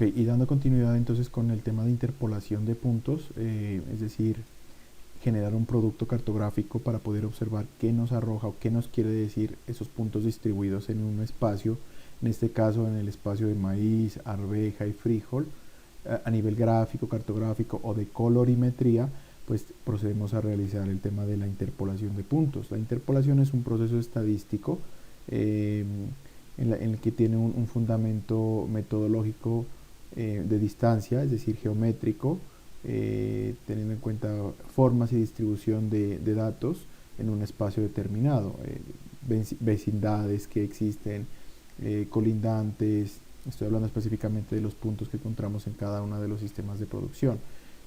Ok, y dando continuidad entonces con el tema de interpolación de puntos, es decir, generar un producto cartográfico para poder observar qué nos arroja o qué nos quiere decir esos puntos distribuidos en un espacio, en este caso en el espacio de maíz, arveja y frijol, a nivel gráfico, cartográfico o de colorimetría, pues procedemos a realizar el tema de la interpolación de puntos. La interpolación es un proceso estadístico en el que tiene un fundamento metodológico de distancia, es decir, geométrico, teniendo en cuenta formas y distribución de datos en un espacio determinado, vecindades que existen, colindantes. Estoy hablando específicamente de los puntos que encontramos en cada uno de los sistemas de producción,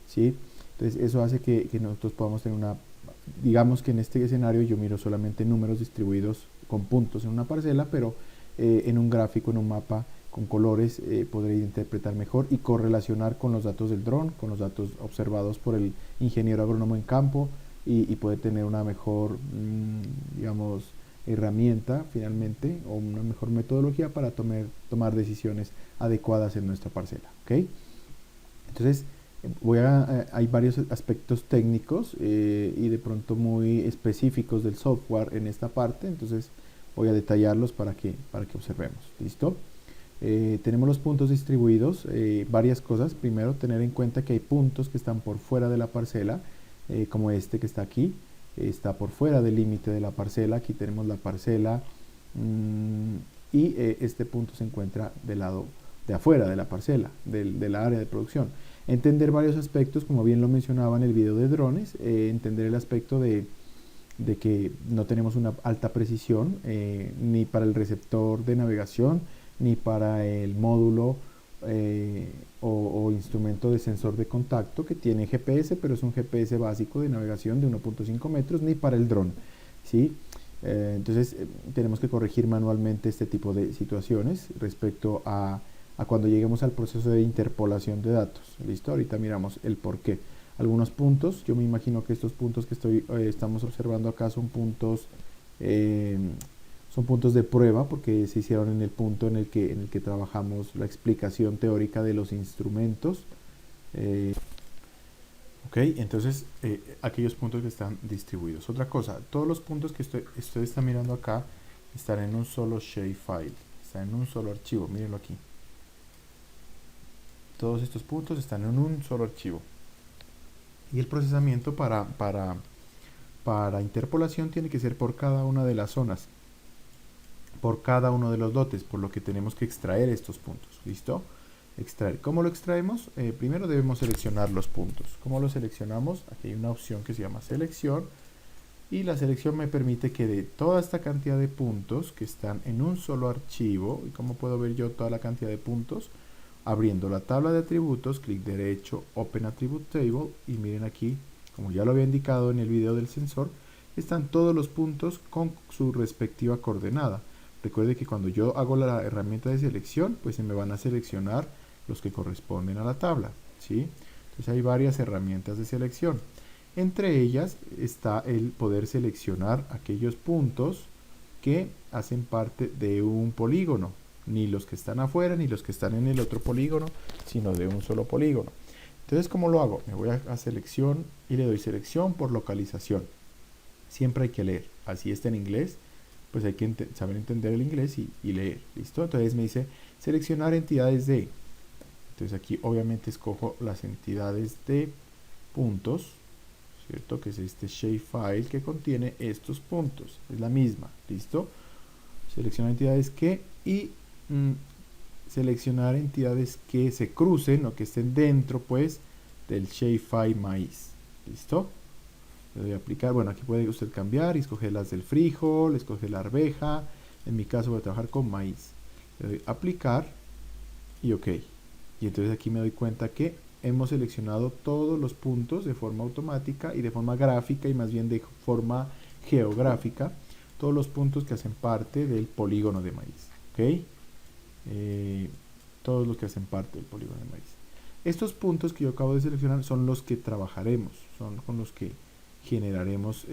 ¿sí? Entonces eso hace que nosotros podamos tener una, digamos que en este escenario yo miro solamente números distribuidos con puntos en una parcela, pero en un gráfico, en un mapa con colores, podré interpretar mejor y correlacionar con los datos del dron, con los datos observados por el ingeniero agrónomo en campo y poder tener una mejor, digamos, herramienta finalmente o una mejor metodología para tomar decisiones adecuadas en nuestra parcela, ¿ok? Entonces, hay varios aspectos técnicos y de pronto muy específicos del software en esta parte, entonces voy a detallarlos para que observemos, ¿listo? Tenemos los puntos distribuidos, varias cosas. Primero, tener en cuenta que hay puntos que están por fuera de la parcela, como este que está aquí, está por fuera del límite de la parcela. Aquí tenemos la parcela y este punto se encuentra del lado de afuera de la parcela, de la área de producción. Entender varios aspectos, como bien lo mencionaba en el video de drones, entender el aspecto de que no tenemos una alta precisión ni para el receptor de navegación, ni para el módulo o instrumento de sensor de contacto que tiene GPS, pero es un GPS básico de navegación de 1.5 metros, ni para el dron, ¿sí? Entonces tenemos que corregir manualmente este tipo de situaciones respecto a cuando lleguemos al proceso de interpolación de datos. ¿Listo? Ahorita miramos el por qué. Algunos puntos, yo me imagino que estos puntos que estamos observando acá son puntos de prueba porque se hicieron en el punto en el que trabajamos la explicación teórica de los instrumentos. Ok, entonces aquellos puntos que están distribuidos. Otra cosa, todos los puntos que usted está mirando acá están en un solo shapefile, están en un solo archivo, mírenlo aquí. Todos estos puntos están en un solo archivo. Y el procesamiento para interpolación tiene que ser por cada una de las zonas, por cada uno de los lotes, por lo que tenemos que extraer estos puntos. ¿Listo? Extraer. ¿Cómo lo extraemos? Primero debemos seleccionar los puntos. ¿Cómo lo seleccionamos? Aquí hay una opción que se llama selección y la selección me permite que de toda esta cantidad de puntos que están en un solo archivo, ¿y cómo puedo ver yo toda la cantidad de puntos? Abriendo la tabla de atributos, clic derecho, Open Attribute Table, y miren aquí, como ya lo había indicado en el video del sensor, están todos los puntos con su respectiva coordenada. Recuerde que cuando yo hago la herramienta de selección, pues se me van a seleccionar los que corresponden a la tabla, ¿sí? Entonces hay varias herramientas de selección. Entre ellas está el poder seleccionar aquellos puntos que hacen parte de un polígono, ni los que están afuera ni los que están en el otro polígono, sino de un solo polígono. Entonces, ¿cómo lo hago? Me voy a selección y le doy selección por localización. Siempre hay que leer, así está en inglés, pues hay que saber entender el inglés y leer, ¿listo? Entonces me dice seleccionar entidades de, entonces aquí obviamente escojo las entidades de puntos, ¿cierto? Que es este shapefile que contiene estos puntos, es la misma, ¿listo? Seleccionar entidades que y seleccionar entidades que se crucen o que estén dentro pues del shapefile maíz, ¿listo? Le doy a aplicar, bueno, aquí puede usted cambiar y escoger las del frijol, escoger la arveja, en mi caso voy a trabajar con maíz. Le doy a aplicar y ok, y entonces aquí me doy cuenta que hemos seleccionado todos los puntos de forma automática y de forma gráfica y más bien de forma geográfica, todos los puntos que hacen parte del polígono de maíz, ¿ok? Todos los que hacen parte del polígono de maíz. Estos puntos que yo acabo de seleccionar son los que trabajaremos, son con los que generaremos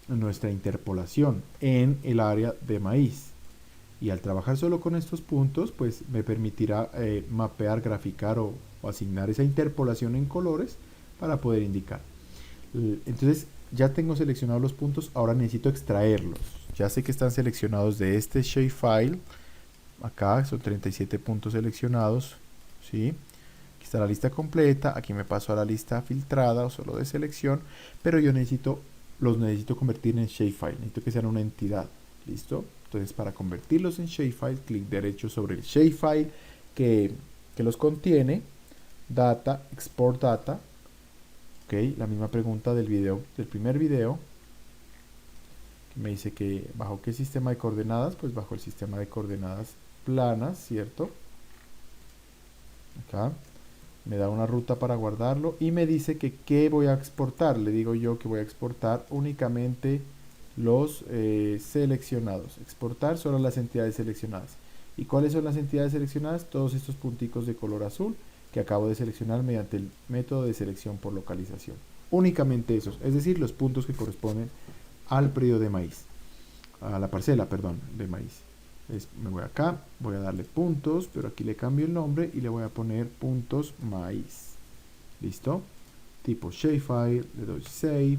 nuestra interpolación en el área de maíz. Y al trabajar solo con estos puntos, pues me permitirá mapear, graficar o asignar esa interpolación en colores para poder indicar. Entonces ya tengo seleccionados los puntos, ahora necesito extraerlos. Ya sé que están seleccionados de este shapefile. Acá son 37 puntos seleccionados, ¿sí? Aquí está la lista completa, aquí me paso a la lista filtrada o solo de selección, pero yo los necesito convertir en shapefile, necesito que sean una entidad, ¿listo? Entonces para convertirlos en shapefile, clic derecho sobre el shapefile que los contiene, data, export data, ok, la misma pregunta del primer video, que me dice que bajo qué sistema de coordenadas, pues bajo el sistema de coordenadas planas, ¿cierto? Acá me da una ruta para guardarlo y me dice que qué voy a exportar. Le digo yo que voy a exportar únicamente los seleccionados. Exportar solo las entidades seleccionadas. ¿Y cuáles son las entidades seleccionadas? Todos estos punticos de color azul que acabo de seleccionar mediante el método de selección por localización. Únicamente esos, es decir, los puntos que corresponden al predio de maíz. A la parcela, perdón, de maíz. Me voy acá, voy a darle puntos, pero aquí le cambio el nombre y le voy a poner puntos maíz. ¿Listo? Tipo shapefile, le doy save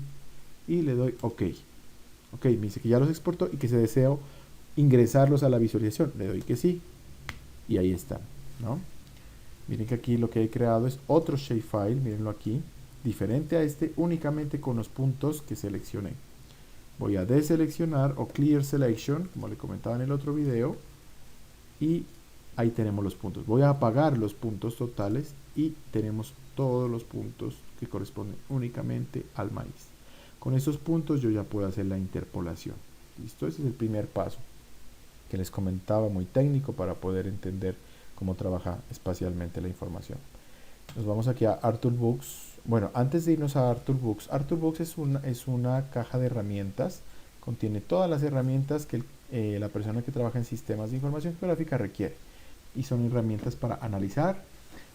y le doy OK. Ok, me dice que ya los exportó y que se deseo ingresarlos a la visualización. Le doy que sí y ahí están, ¿no? Miren que aquí lo que he creado es otro shapefile, mírenlo aquí, diferente a este, únicamente con los puntos que seleccioné. Voy a deseleccionar o clear selection, como le comentaba en el otro video, y ahí tenemos los puntos. Voy a apagar los puntos totales y tenemos todos los puntos que corresponden únicamente al maíz. Con esos puntos yo ya puedo hacer la interpolación. ¿Listo? Ese es el primer paso que les comentaba, muy técnico para poder entender cómo trabaja espacialmente la información. Nos vamos aquí a ArtToolBooks. Bueno, antes de irnos a ArtToolBooks, ArtToolBooks es una caja de herramientas, contiene todas las herramientas que la persona que trabaja en sistemas de información geográfica requiere, y son herramientas para analizar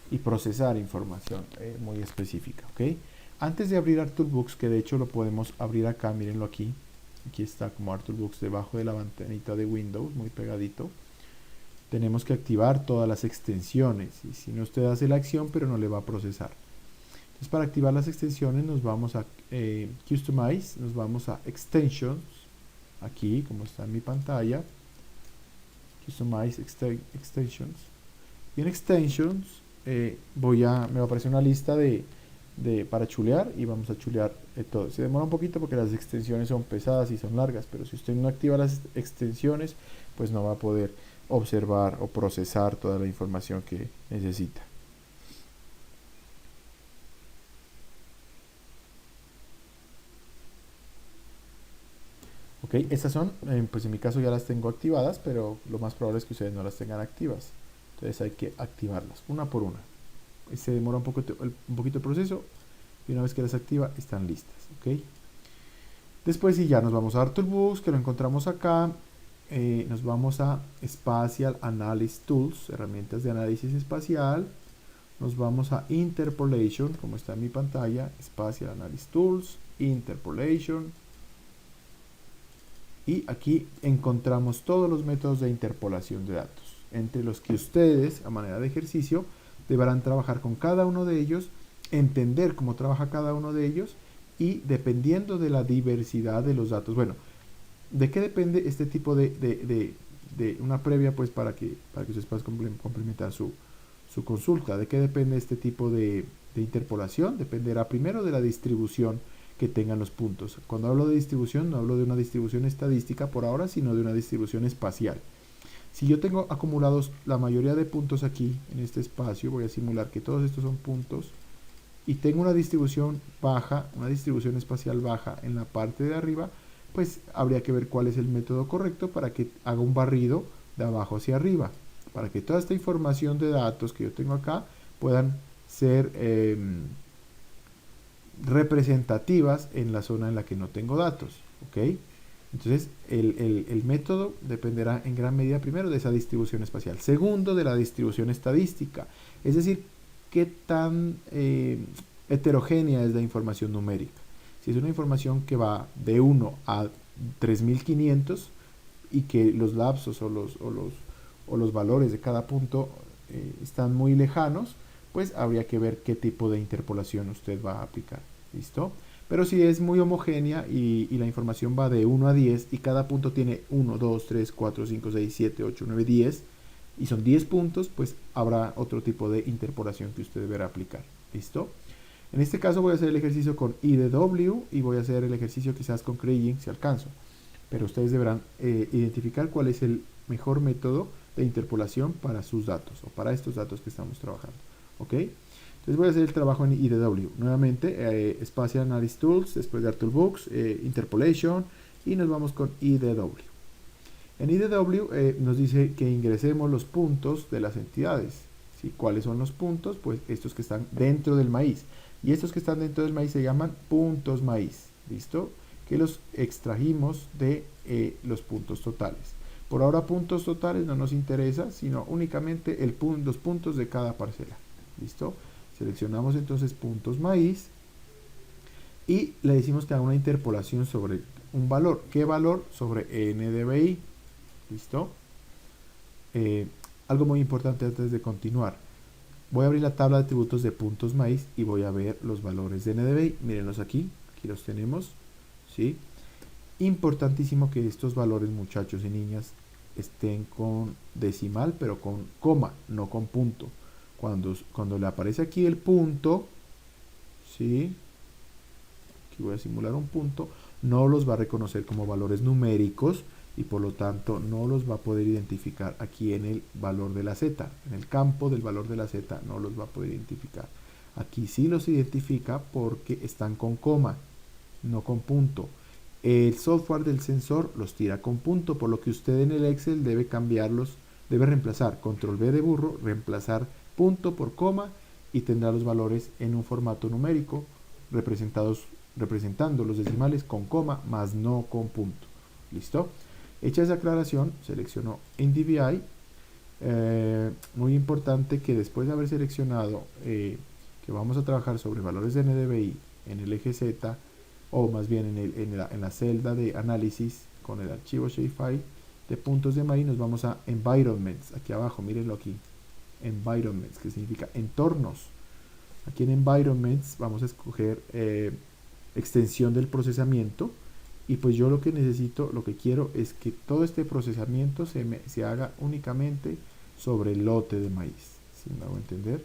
y procesar información muy específica, ¿ok? Antes de abrir ArtToolBooks, que de hecho lo podemos abrir acá, mírenlo aquí está como ArtToolBooks debajo de la ventanita de Windows, muy pegadito. Tenemos que activar todas las extensiones, y si no, usted hace la acción pero no le va a procesar. Entonces, para activar las extensiones nos vamos a Customize, nos vamos a Extensions, aquí como está en mi pantalla, Customize Extensions, y en Extensions me va a aparecer una lista para chulear, y vamos a chulear todo. Se demora un poquito porque las extensiones son pesadas y son largas, pero si usted no activa las extensiones, pues no va a poder observar o procesar toda la información que necesita. Ok, estas son, pues en mi caso ya las tengo activadas, pero lo más probable es que ustedes no las tengan activas. Entonces hay que activarlas una por una. Se demora un poquito el proceso, y una vez que las activa están listas. ¿Ok? Después sí, ya nos vamos a ArtToolBooks, que lo encontramos acá. Nos vamos a Spatial Analysis Tools, herramientas de análisis espacial. Nos vamos a Interpolation, como está en mi pantalla, Spatial Analysis Tools, Interpolation. Y aquí encontramos todos los métodos de interpolación de datos, entre los que ustedes, a manera de ejercicio, deberán trabajar con cada uno de ellos, entender cómo trabaja cada uno de ellos, y dependiendo de la diversidad de los datos. Bueno, ¿de qué depende este tipo de una previa, pues para que ustedes puedan complementar su consulta? ¿De qué depende este tipo de interpolación? Dependerá primero de la distribución que tengan los puntos. Cuando hablo de distribución, no hablo de una distribución estadística por ahora, sino de una distribución espacial. Si yo tengo acumulados la mayoría de puntos aquí en este espacio, voy a simular que todos estos son puntos, y tengo una distribución baja, una distribución espacial baja en la parte de arriba, pues habría que ver cuál es el método correcto para que haga un barrido de abajo hacia arriba, para que toda esta información de datos que yo tengo acá puedan ser representativas en la zona en la que no tengo datos. ¿Ok? Entonces el método dependerá en gran medida, primero, de esa distribución espacial, segundo, de la distribución estadística, es decir, qué tan heterogénea es la información numérica. Si es una información que va de 1 a 3500, y que los lapsos o los valores de cada punto están muy lejanos, pues habría que ver qué tipo de interpolación usted va a aplicar. ¿Listo? Pero si es muy homogénea y la información va de 1 a 10 y cada punto tiene 1, 2, 3, 4, 5, 6, 7, 8, 9, 10 y son 10 puntos, pues habrá otro tipo de interpolación que usted deberá aplicar. ¿Listo? En este caso voy a hacer el ejercicio con IDW y voy a hacer el ejercicio quizás con Kriging si alcanzo. Pero ustedes deberán identificar cuál es el mejor método de interpolación para sus datos o para estos datos que estamos trabajando. ¿Ok? Entonces voy a hacer el trabajo en IDW. Nuevamente, Spatial Analysis Tools, después de ArtToolbox, Interpolation, y nos vamos con IDW. En IDW nos dice que ingresemos los puntos de las entidades. ¿Sí? ¿Cuáles son los puntos? Pues estos que están dentro del maíz. Y estos que están dentro del maíz se llaman puntos maíz. ¿Listo? Que los extrajimos de los puntos totales. Por ahora puntos totales no nos interesa, sino únicamente los puntos de cada parcela. ¿Listo? Seleccionamos entonces puntos maíz y le decimos que haga una interpolación sobre un valor. ¿Qué valor? Sobre NDVI. ¿Listo? Algo muy importante antes de continuar. Voy a abrir la tabla de atributos de puntos maíz y voy a ver los valores de NDVI. Mírenlos aquí. Aquí los tenemos. ¿Sí? Importantísimo que estos valores, muchachos y niñas, estén con decimal, pero con coma, no con punto. Cuando le aparece aquí el punto, ¿sí? Aquí voy a simular un punto, no los va a reconocer como valores numéricos y por lo tanto no los va a poder identificar aquí en el valor de la z, en el campo del valor de la z no los va a poder identificar. Aquí sí los identifica porque están con coma, no con punto. El software del sensor los tira con punto, por lo que usted en el Excel debe cambiarlos, debe reemplazar, control V de burro, reemplazar punto por coma y tendrá los valores en un formato numérico representando los decimales con coma más no con punto. ¿Listo? Hecha esa aclaración, selecciono NDVI. Muy importante que después de haber seleccionado que vamos a trabajar sobre valores de NDVI en el eje Z, o más bien en la celda de análisis con el archivo shapefile de puntos de maíz, nos vamos a environments, aquí abajo, mírenlo aquí, environments, que significa entornos. Aquí en environments vamos a escoger extensión del procesamiento y pues yo lo que necesito, lo que quiero es que todo este procesamiento se haga únicamente sobre el lote de maíz. ¿Sí me hago entender?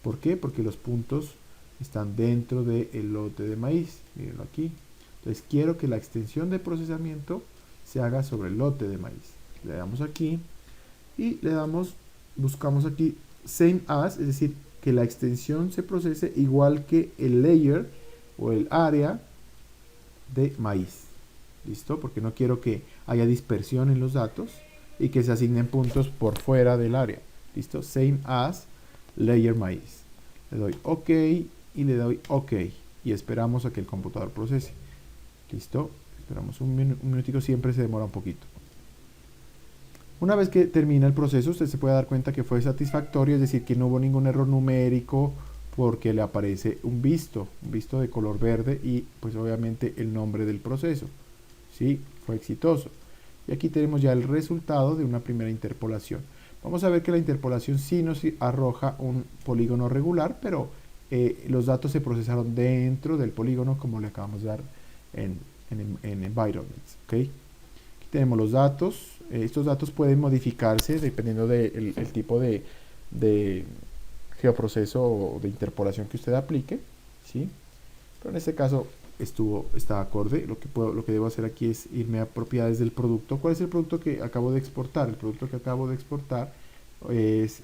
¿Por qué? Porque los puntos están dentro del lote de maíz. Mírenlo aquí. Entonces quiero que la extensión de procesamiento se haga sobre el lote de maíz. Le damos aquí y le damos, buscamos aquí same as, es decir, que la extensión se procese igual que el layer o el área de maíz. ¿Listo? Porque no quiero que haya dispersión en los datos y que se asignen puntos por fuera del área. ¿Listo? Same as layer maíz. Le doy OK y le doy OK. Y esperamos a que el computador procese. ¿Listo? Esperamos un minutico, siempre se demora un poquito. Una vez que termina el proceso, usted se puede dar cuenta que fue satisfactorio, es decir, que no hubo ningún error numérico porque le aparece un visto de color verde y pues obviamente el nombre del proceso. ¿Sí? Fue exitoso. Y aquí tenemos ya el resultado de una primera interpolación. Vamos a ver que la interpolación sí nos arroja un polígono regular, pero los datos se procesaron dentro del polígono como le acabamos de dar en environments. ¿Okay? Aquí tenemos los datos. Estos datos pueden modificarse dependiendo del tipo de geoproceso o de interpolación que usted aplique. ¿Sí? Pero en este caso está acorde. Lo que debo hacer aquí es irme a propiedades del producto. ¿Cuál es el producto que acabo de exportar? El producto que acabo de exportar es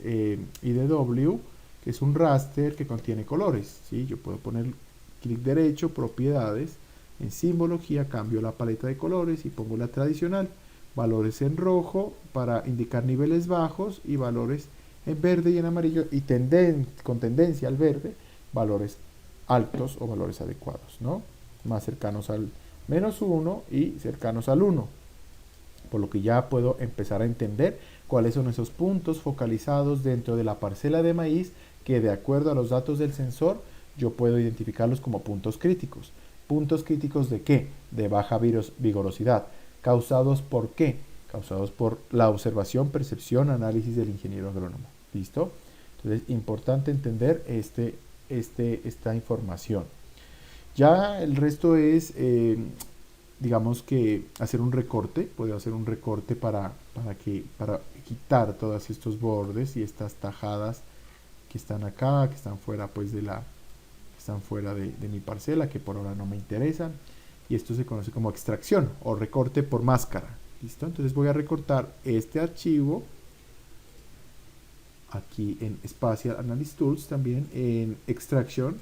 IDW, que es un raster que contiene colores. ¿Sí? Yo puedo poner clic derecho, propiedades, en simbología, cambio la paleta de colores y pongo la tradicional. Valores en rojo para indicar niveles bajos y valores en verde y en amarillo y con tendencia al verde, valores altos o valores adecuados, ¿no? Más cercanos al -1 y cercanos al 1. Por lo que ya puedo empezar a entender cuáles son esos puntos focalizados dentro de la parcela de maíz que de acuerdo a los datos del sensor yo puedo identificarlos como puntos críticos. ¿Puntos críticos de qué? De baja vigorosidad. ¿Causados por qué? causados por la observación, percepción, análisis del ingeniero agrónomo. ¿Listo? Entonces, importante entender esta información. Ya el resto es, digamos que hacer un recorte. Puedo hacer un recorte para quitar todos estos bordes y estas tajadas que están acá, que están fuera pues de mi parcela, que por ahora no me interesan. Y esto se conoce como extracción o recorte por máscara. ¿Listo? Entonces voy a recortar este archivo aquí en Spatial Analysis Tools, también en Extraction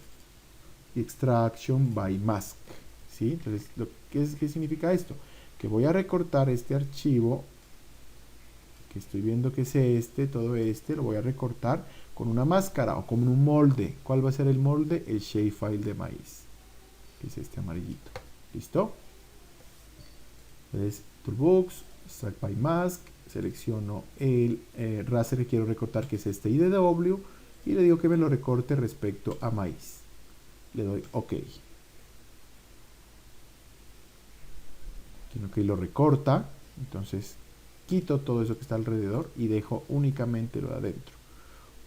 by Mask. ¿Sí? Entonces, ¿qué significa esto? Que voy a recortar este archivo, que estoy viendo que es todo lo voy a recortar con una máscara o con un molde. ¿Cuál va a ser el molde? El shapefile de maíz, que es este amarillito. ¿Listo? Entonces, Toolbox, Extract by Mask, selecciono el raster que quiero recortar, que es este IDW, y le digo que me lo recorte respecto a maíz. Le doy OK. Quiero que lo recorta, entonces quito todo eso que está alrededor y dejo únicamente lo de adentro.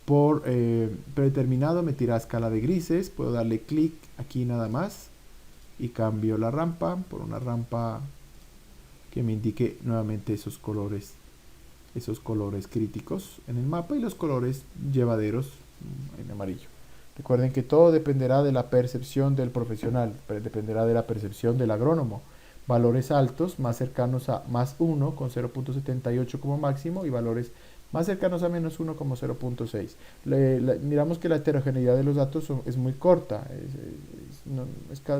Por predeterminado me tira a escala de grises, puedo darle clic aquí nada más y cambio la rampa por una rampa que me indique nuevamente esos colores críticos en el mapa y los colores llevaderos en amarillo. Recuerden que todo dependerá de la percepción del profesional, dependerá de la percepción del agrónomo. Valores altos, más cercanos a más 1 con 0.78 como máximo, y valores más cercanos a menos 1 como 0.6. Miramos que la heterogeneidad de los datos es muy corta,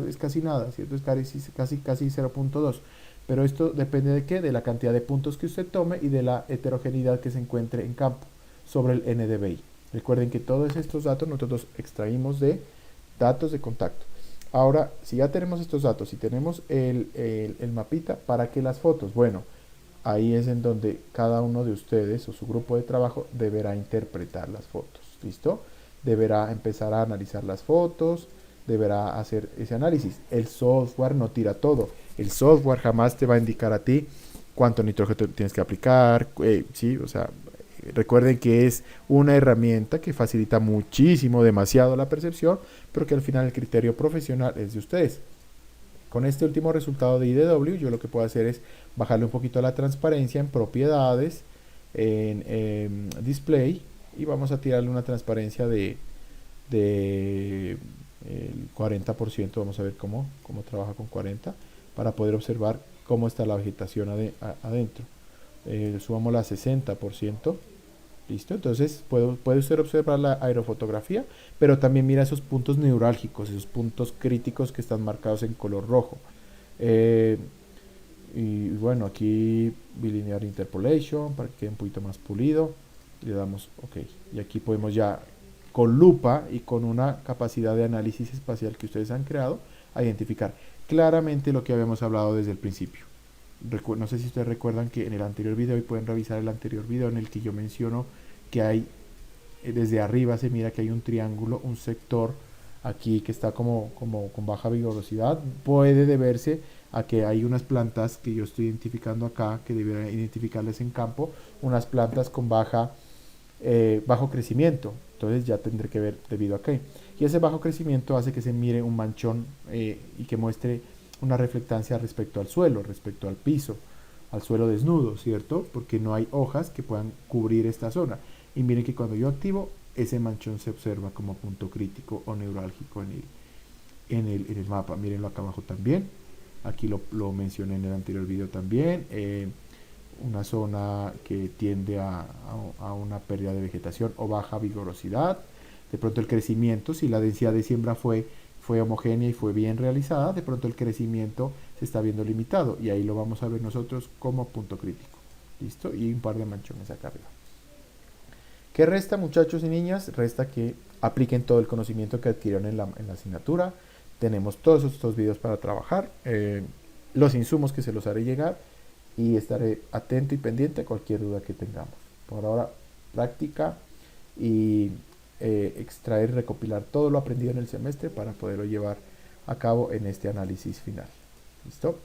es casi nada, ¿cierto? Es casi 0.2. Pero esto depende de qué, de la cantidad de puntos que usted tome y de la heterogeneidad que se encuentre en campo sobre el NDVI. Recuerden que todos estos datos nosotros extraímos de datos de contacto. Ahora, si ya tenemos estos datos y tenemos el mapita, ¿para qué las fotos? Bueno, ahí es en donde cada uno de ustedes o su grupo de trabajo deberá interpretar las fotos. ¿Listo? Deberá empezar a analizar las fotos, deberá hacer ese análisis. El software no tira todo. El software jamás te va a indicar a ti cuánto nitrógeno tienes que aplicar, ¿sí? O sea, recuerden que es una herramienta que facilita muchísimo, demasiado la percepción, pero que al final el criterio profesional es de ustedes. Con este último resultado de IDW, yo lo que puedo hacer es bajarle un poquito la transparencia en propiedades, en display, y vamos a tirarle una transparencia de el 40%. Vamos a ver cómo trabaja con 40 para poder observar cómo está la vegetación adentro. Subámosla a 60%. ¿Listo? Entonces puede usted observar la aerofotografía, pero también mira esos puntos neurálgicos, esos puntos críticos que están marcados en color rojo. Y bueno, aquí bilinear interpolation para que quede un poquito más pulido. Le damos OK. Y aquí podemos ya, con lupa y con una capacidad de análisis espacial que ustedes han creado, a identificar claramente lo que habíamos hablado desde el principio. No sé si ustedes recuerdan que en el anterior video, y pueden revisar el anterior video en el que yo menciono que hay, desde arriba se mira que hay un triángulo, un sector aquí que está como con baja vigorosidad. Puede deberse a que hay unas plantas que yo estoy identificando acá, que debería identificarles en campo, unas plantas con bajo crecimiento. Entonces ya tendré que ver debido a qué. Y ese bajo crecimiento hace que se mire un manchón y que muestre una reflectancia respecto al suelo, respecto al piso, al suelo desnudo, ¿cierto? Porque no hay hojas que puedan cubrir esta zona. Y miren que cuando yo activo, ese manchón se observa como punto crítico o neurálgico en el mapa. Mírenlo acá abajo también. Aquí lo mencioné en el anterior video también. Una zona que tiende a una pérdida de vegetación o baja vigorosidad. De pronto el crecimiento, si la densidad de siembra fue homogénea y fue bien realizada, de pronto el crecimiento se está viendo limitado, y ahí lo vamos a ver nosotros como punto crítico. ¿Listo? Y un par de manchones acá arriba. ¿Qué resta, muchachos y niñas? Resta que apliquen todo el conocimiento que adquirieron en la asignatura. Tenemos todos estos videos para trabajar, los insumos que se los haré llegar, y estaré atento y pendiente a cualquier duda que tengamos. Por ahora, práctica y extraer y recopilar todo lo aprendido en el semestre para poderlo llevar a cabo en este análisis final. ¿Listo?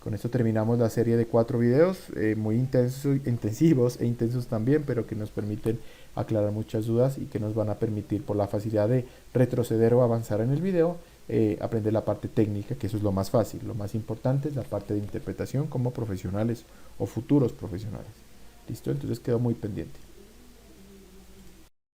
Con esto terminamos la serie de 4 videos muy intensivos e intensos también, pero que nos permiten aclarar muchas dudas y que nos van a permitir, por la facilidad de retroceder o avanzar en el video, aprender la parte técnica, que eso es lo más fácil. Lo más importante es la parte de interpretación como profesionales o futuros profesionales. ¿Listo? Entonces quedo muy pendiente.